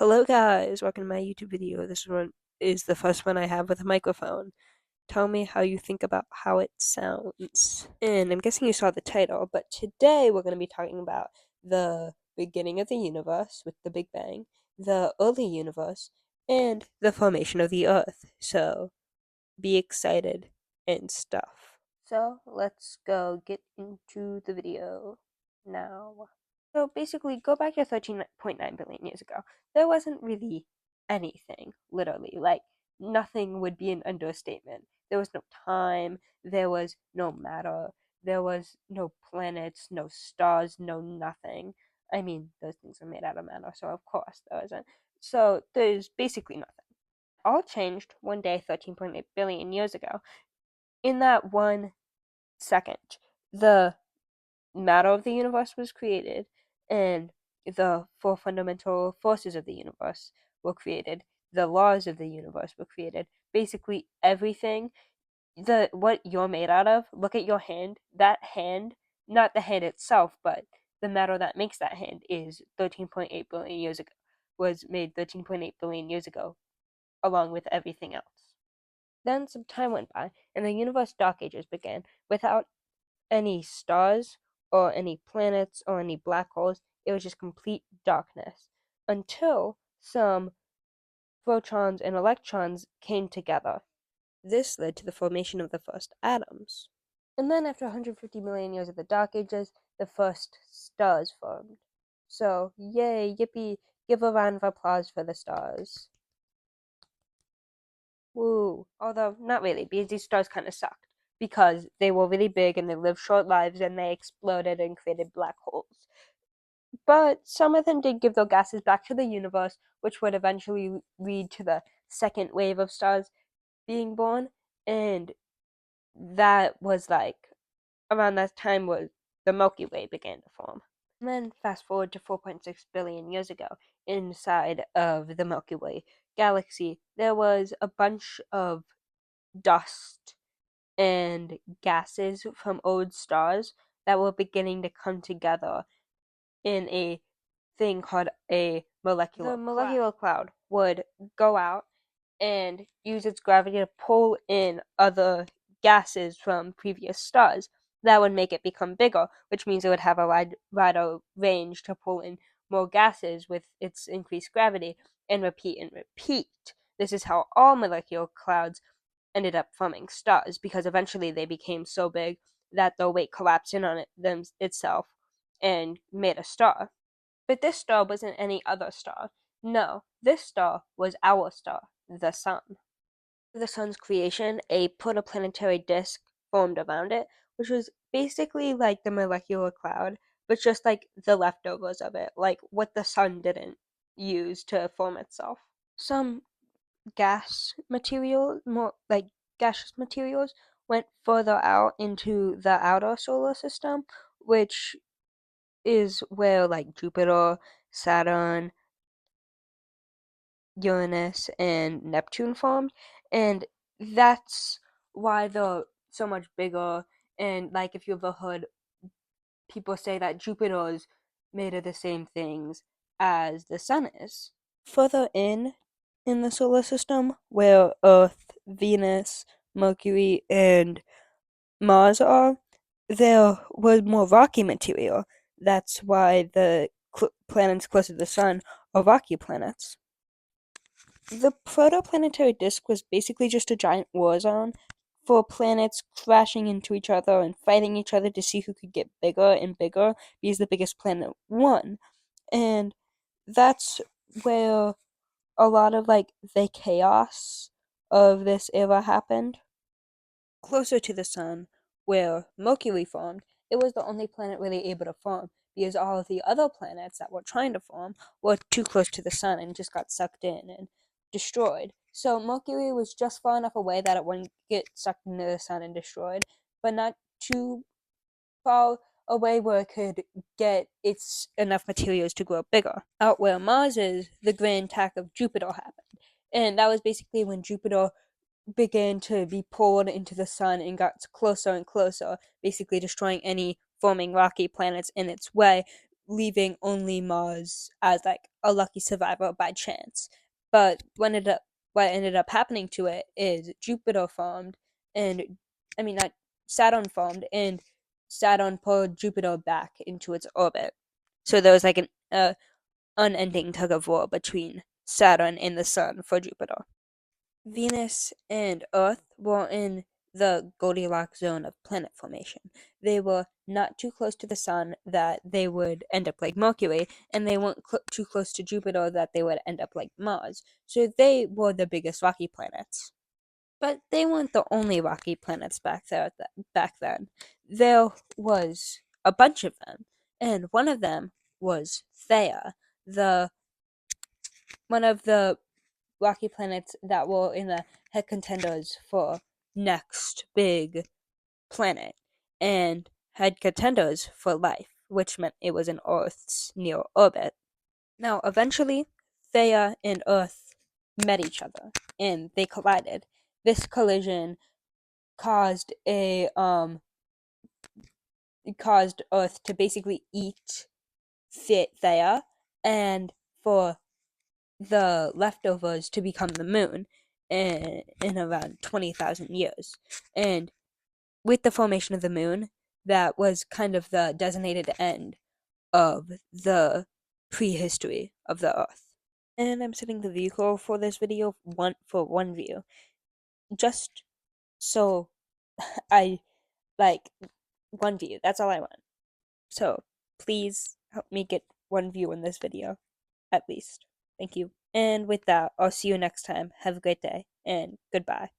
Hello guys, welcome to my YouTube video. This one is the first one I have with a microphone. Tell me how you think about how it sounds. And I'm guessing you saw the title, but today we're going to be talking about the beginning of the universe with the Big Bang, the early universe, and the formation of the Earth. So be excited and stuff. So let's go get into the video now. So basically, go back to 13.9 billion years ago. There wasn't really anything, literally. Like, nothing would be an understatement. There was no time, there was no matter, there was no planets, no stars, no nothing. I mean, those things are made out of matter, so of course there isn't. So there's basically nothing. All changed one day 13.8 billion years ago. In that 1 second, the matter of the universe was created, and the four fundamental forces of the universe were created. The laws of the universe were created. Basically, everything, what you're made out of. Look at your hand. That hand, not the hand itself, but the matter that makes that hand is 13.8 billion years ago. Was made 13.8 billion years ago, along with everything else. Then some time went by, and the universe dark ages began without any stars or any planets or any black holes. It was just complete darkness until some photons and electrons came together. This led to the formation of the first atoms. And then, after 150 million years of the Dark Ages, the first stars formed. So, yay, yippee, give a round of applause for the stars. Woo. Although, not really, because these stars kind of sucked. Because they were really big and they lived short lives and they exploded and created black holes. But some of them did give their gases back to the universe, which would eventually lead to the second wave of stars being born. And that was like around that time was the Milky Way began to form. And then fast forward to 4.6 billion years ago, inside of the Milky Way galaxy, there was a bunch of dust and gases from old stars that were beginning to come together in a thing called a molecular cloud. The molecular cloud would go out and use its gravity to pull in other gases from previous stars. That would make it become bigger, which means it would have a wider range to pull in more gases with its increased gravity, and repeat and repeat. This is how all molecular clouds ended up forming stars, because eventually they became so big that the weight collapsed in on itself and made a star. But this star wasn't any other star. No, this star was our star, the sun. The sun's creation, a protoplanetary disk formed around it, which was basically like the molecular cloud, but just like the leftovers of it, like what the sun didn't use to form itself. Some gas material, more like gaseous materials, went further out into the outer solar system, which is where like Jupiter, Saturn, Uranus, and Neptune formed, and that's why they're so much bigger. And like, if you ever heard people say that Jupiter is made of the same things as the sun is. Further in the solar system, where Earth, Venus, Mercury, and Mars are, there was more rocky material. That's why the planets closer to the sun are rocky planets. The protoplanetary disk was basically just a giant war zone for planets crashing into each other and fighting each other to see who could get bigger and bigger, because the biggest planet won. And that's where a lot of like the chaos of this era happened. Closer to the sun, where Mercury formed, it was the only planet really able to form, because all of the other planets that were trying to form were too close to the sun and just got sucked in and destroyed. So Mercury was just far enough away that it wouldn't get sucked into the sun and destroyed, but not too far away where it could get its enough materials to grow bigger. Out where Mars is, the grand attack of Jupiter happened. And that was basically when Jupiter began to be pulled into the sun and got closer and closer, basically destroying any forming rocky planets in its way, leaving only Mars as like a lucky survivor by chance. But what ended up happening to it is Jupiter formed, and I mean not Saturn formed, and Saturn pulled Jupiter back into its orbit. So there was like an unending tug of war between Saturn and the Sun for Jupiter. Venus and Earth were in the Goldilocks zone of planet formation. They were not too close to the Sun that they would end up like Mercury, and they weren't too close to Jupiter that they would end up like Mars. So they were the biggest rocky planets. But they weren't the only rocky planets back then. There was a bunch of them, and one of them was Theia, the one of the rocky planets that were in the head contenders for next big planet, and had contenders for life, which meant it was in Earth's near orbit. Now, eventually, Theia and Earth met each other, and they collided. This collision caused caused Earth to basically eat Theia, and for the leftovers to become the moon in around 20,000 years. And with the formation of the moon, that was kind of the designated end of the prehistory of the Earth. And I'm setting the view goal for this video one view, just so I like one view. That's all I want. So please help me get one view in this video, at least. Thank you. And with that, I'll see you next time. Have a great day, and goodbye.